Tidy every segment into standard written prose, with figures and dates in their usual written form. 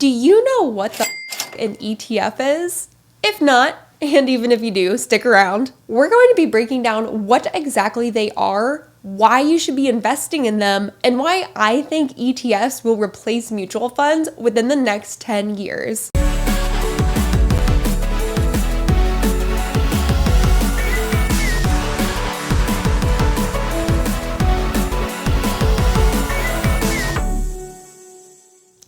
Do you know what the an ETF is? If not, and even if you do, stick around. We're going to be breaking down what exactly they are, why you should be investing in them, and why I think ETFs will replace mutual funds within the next 10 years.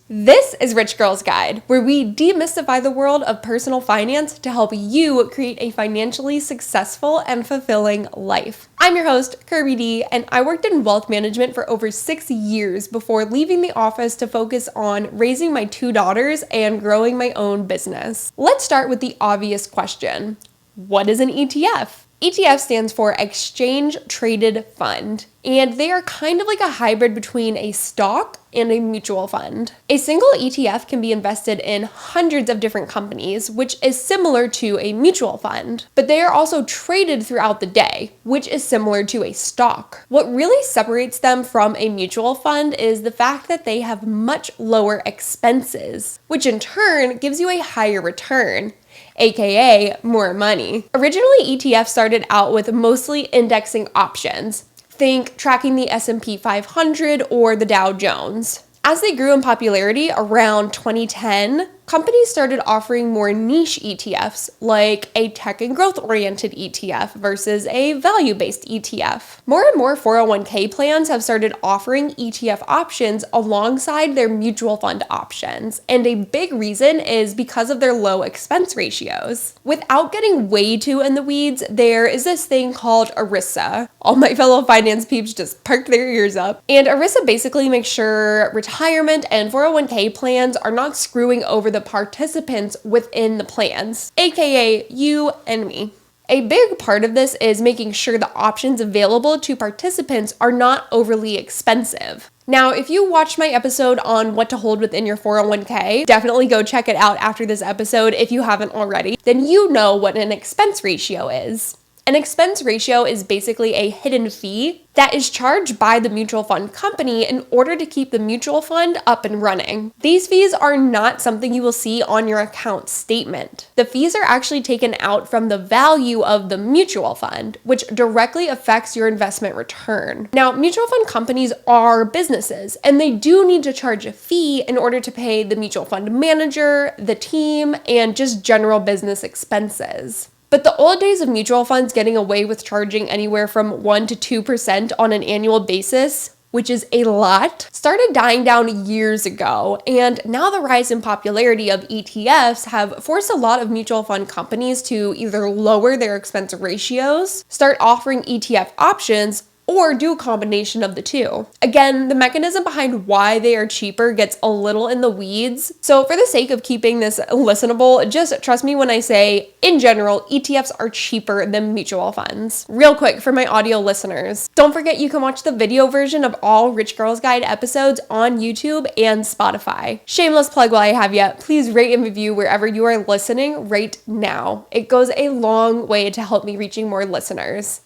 This is Rich Girl's Guide, where we demystify the world of personal finance to help you create a financially successful and fulfilling life. I'm your host, Kirby D, and I worked in wealth management for over 6 years before leaving the office to focus on raising my 2 daughters and growing my own business. Let's start with the obvious question. What is an ETF? ETF stands for Exchange Traded Fund, and they are kind of like a hybrid between a stock and a mutual fund. A single ETF can be invested in hundreds of different companies, which is similar to a mutual fund, but they are also traded throughout the day, which is similar to a stock. What really separates them from a mutual fund is the fact that they have much lower expenses, which in turn gives you a higher return, aka more money. Originally, ETFs started out with mostly indexing options. Think tracking the S&P 500 or the Dow Jones. As they grew in popularity around 2010, companies started offering more niche ETFs, like a tech and growth-oriented ETF versus a value-based ETF. More and more 401k plans have started offering ETF options alongside their mutual fund options, and a big reason is because of their low expense ratios. Without getting way too in the weeds, there is this thing called ERISA. All my fellow finance peeps just perked their ears up. And ERISA basically makes sure retirement and 401k plans are not screwing over the participants within the plans, aka you and me. A big part of this is making sure the options available to participants are not overly expensive. Now, if you watched my episode on what to hold within your 401k, definitely go check it out after this episode if you haven't already, then you know what an expense ratio is. An expense ratio is basically a hidden fee that is charged by the mutual fund company in order to keep the mutual fund up and running. These fees are not something you will see on your account statement. The fees are actually taken out from the value of the mutual fund, which directly affects your investment return. Now, mutual fund companies are businesses, and they do need to charge a fee in order to pay the mutual fund manager, the team, and just general business expenses. But the old days of mutual funds getting away with charging anywhere from 1% to 2% on an annual basis, which is a lot, started dying down years ago. And now the rise in popularity of ETFs have forced a lot of mutual fund companies to either lower their expense ratios, start offering ETF options, or do a combination of the two. Again, the mechanism behind why they are cheaper gets a little in the weeds, so for the sake of keeping this listenable, just trust me when I say, in general, ETFs are cheaper than mutual funds. Real quick for my audio listeners, don't forget you can watch the video version of all Rich Girls Guide episodes on YouTube and Spotify. Shameless plug while I have you, please rate and review wherever you are listening right now. It goes a long way to help me reaching more listeners.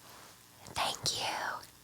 Thank you.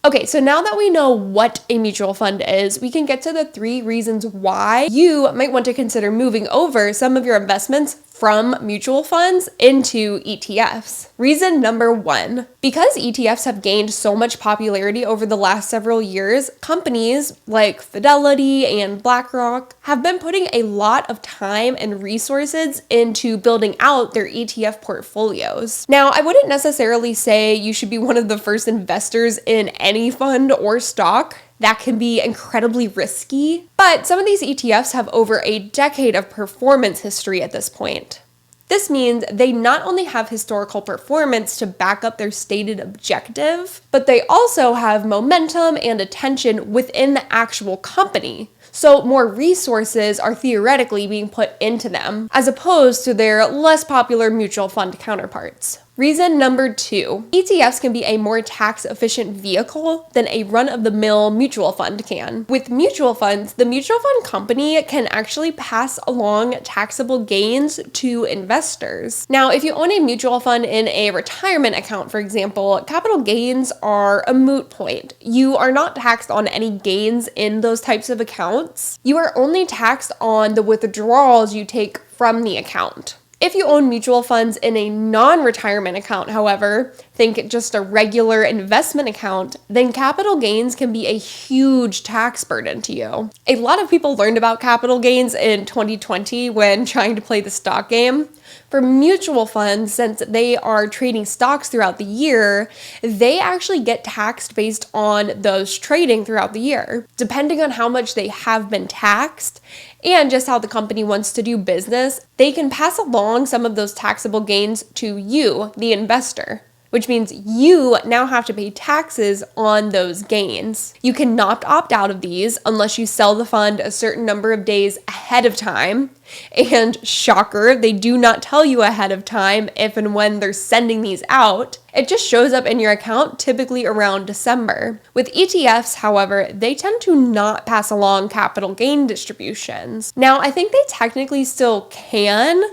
Okay, so now that we know what a mutual fund is, we can get to the 3 reasons why you might want to consider moving over some of your investments from mutual funds into ETFs. Reason number 1, because ETFs have gained so much popularity over the last several years, companies like Fidelity and BlackRock have been putting a lot of time and resources into building out their ETF portfolios. Now, I wouldn't necessarily say you should be one of the first investors in any fund or stock. That can be incredibly risky, but some of these ETFs have over a decade of performance history at this point. This means they not only have historical performance to back up their stated objective, but they also have momentum and attention within the actual company. So more resources are theoretically being put into them, as opposed to their less popular mutual fund counterparts. Reason number 2, ETFs can be a more tax-efficient vehicle than a run-of-the-mill mutual fund can. With mutual funds, the mutual fund company can actually pass along taxable gains to investors. Now, if you own a mutual fund in a retirement account, for example, capital gains are a moot point. You are not taxed on any gains in those types of accounts. You are only taxed on the withdrawals you take from the account. If you own mutual funds in a non-retirement account, however, think just a regular investment account, then capital gains can be a huge tax burden to you. A lot of people learned about capital gains in 2020 when trying to play the stock game. For mutual funds, since they are trading stocks throughout the year, they actually get taxed based on those trading throughout the year. Depending on how much they have been taxed and just how the company wants to do business, they can pass along some of those taxable gains to you, the investor, which means you now have to pay taxes on those gains. You cannot opt out of these unless you sell the fund a certain number of days ahead of time. And shocker, they do not tell you ahead of time if and when they're sending these out. It just shows up in your account typically around December. With ETFs, however, they tend to not pass along capital gain distributions. Now, I think they technically still can.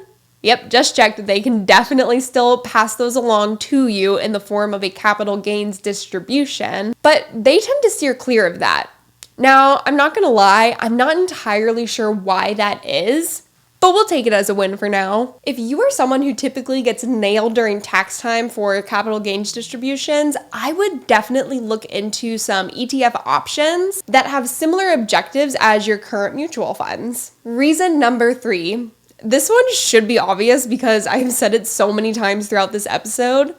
Yep, just checked. They can definitely still pass those along to you in the form of a capital gains distribution, but they tend to steer clear of that. Now, I'm not gonna lie, I'm not entirely sure why that is, but we'll take it as a win for now. If you are someone who typically gets nailed during tax time for capital gains distributions, I would definitely look into some ETF options that have similar objectives as your current mutual funds. Reason number 3. This one should be obvious because I've said it so many times throughout this episode.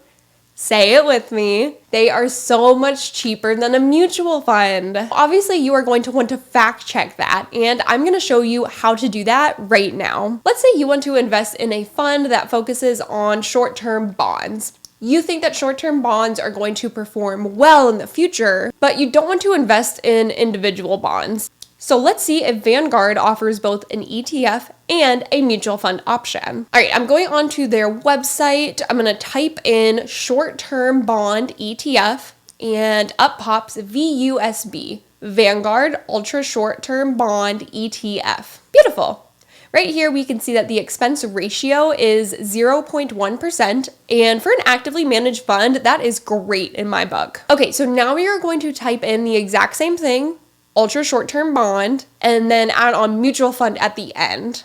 Say it with me. They are so much cheaper than a mutual fund. Obviously, you are going to want to fact check that, and I'm going to show you how to do that right now. Let's say you want to invest in a fund that focuses on short-term bonds. You think that short-term bonds are going to perform well in the future, but you don't want to invest in individual bonds. So let's see if Vanguard offers both an ETF and a mutual fund option. All right, I'm going on to their website. I'm going to type in short-term bond ETF and up pops VUSB, Vanguard Ultra Short-Term Bond ETF. Beautiful. Right here, we can see that the expense ratio is 0.1%, and for an actively managed fund, that is great in my book. Okay, so now we are going to type in the exact same thing, ultra short-term bond, and then add on mutual fund at the end.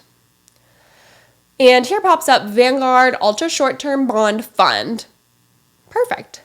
And here pops up Vanguard Ultra Short-Term Bond Fund. Perfect.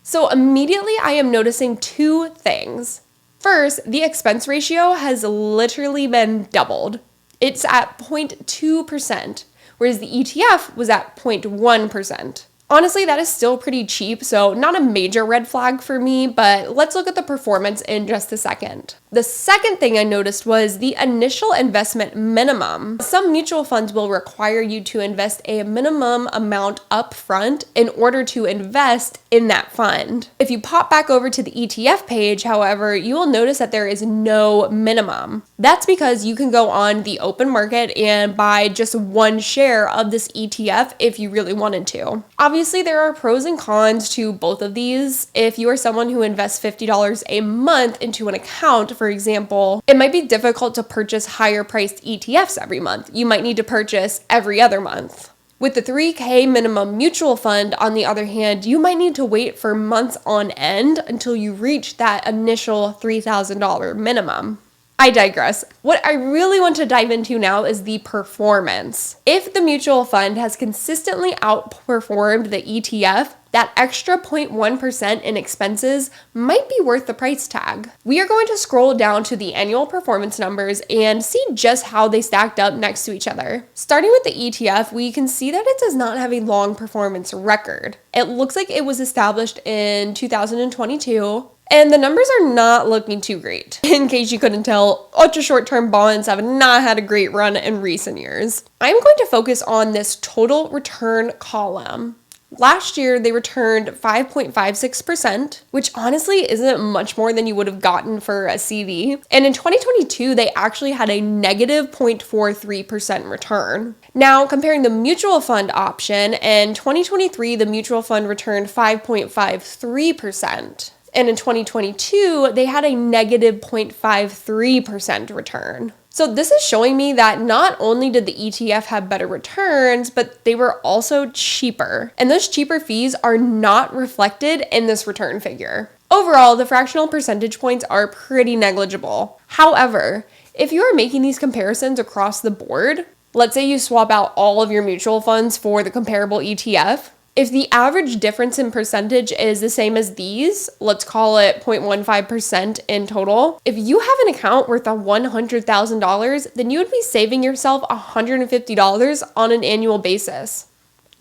So immediately I am noticing 2 things. First, the expense ratio has literally been doubled. It's at 0.2%, whereas the ETF was at 0.1%. Honestly, that is still pretty cheap, so not a major red flag for me, but let's look at the performance in just a second. The second thing I noticed was the initial investment minimum. Some mutual funds will require you to invest a minimum amount upfront in order to invest in that fund. If you pop back over to the ETF page, however, you will notice that there is no minimum. That's because you can go on the open market and buy just 1 share of this ETF if you really wanted to. Obviously, there are pros and cons to both of these. If you are someone who invests $50 a month into an account, for example, it might be difficult to purchase higher priced ETFs every month. You might need to purchase every other month. With the $3K minimum mutual fund, on the other hand, you might need to wait for months on end until you reach that initial $3,000 minimum. I digress. What I really want to dive into now is the performance. If the mutual fund has consistently outperformed the ETF, that extra 0.1% in expenses might be worth the price tag. We are going to scroll down to the annual performance numbers and see just how they stacked up next to each other. Starting with the ETF, we can see that it does not have a long performance record. It looks like it was established in 2022. And the numbers are not looking too great. In case you couldn't tell, ultra short-term bonds have not had a great run in recent years. I'm going to focus on this total return column. Last year, they returned 5.56%, which honestly isn't much more than you would have gotten for a CD. And in 2022, they actually had a negative 0.43% return. Now, comparing the mutual fund option, in 2023, the mutual fund returned 5.53%. And in 2022, they had a negative 0.53% return. So this is showing me that not only did the ETF have better returns, but they were also cheaper. And those cheaper fees are not reflected in this return figure. Overall, the fractional percentage points are pretty negligible. However, if you are making these comparisons across the board, let's say you swap out all of your mutual funds for the comparable ETF, if the average difference in percentage is the same as these, let's call it 0.15% in total, if you have an account worth $100,000, then you would be saving yourself $150 on an annual basis.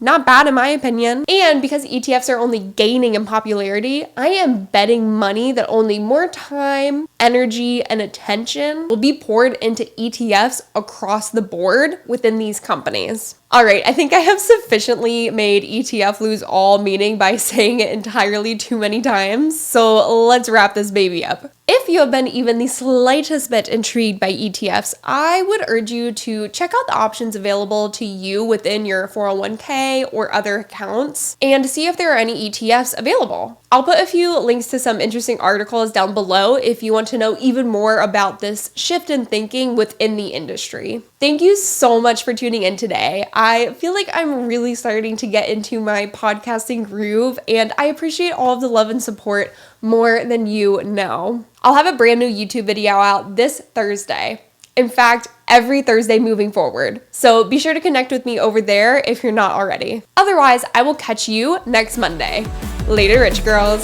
Not bad in my opinion. And because ETFs are only gaining in popularity, I am betting money that only more time, energy, and attention will be poured into ETFs across the board within these companies. All right, I think I have sufficiently made ETF lose all meaning by saying it entirely too many times, so let's wrap this baby up. If you have been even the slightest bit intrigued by ETFs, I would urge you to check out the options available to you within your 401k or other accounts and see if there are any ETFs available. I'll put a few links to some interesting articles down below if you want to know even more about this shift in thinking within the industry. Thank you so much for tuning in today. I feel like I'm really starting to get into my podcasting groove, and I appreciate all of the love and support more than you know. I'll have a brand new YouTube video out this Thursday. In fact, every Thursday moving forward. So be sure to connect with me over there if you're not already. Otherwise, I will catch you next Monday. Later, rich girls.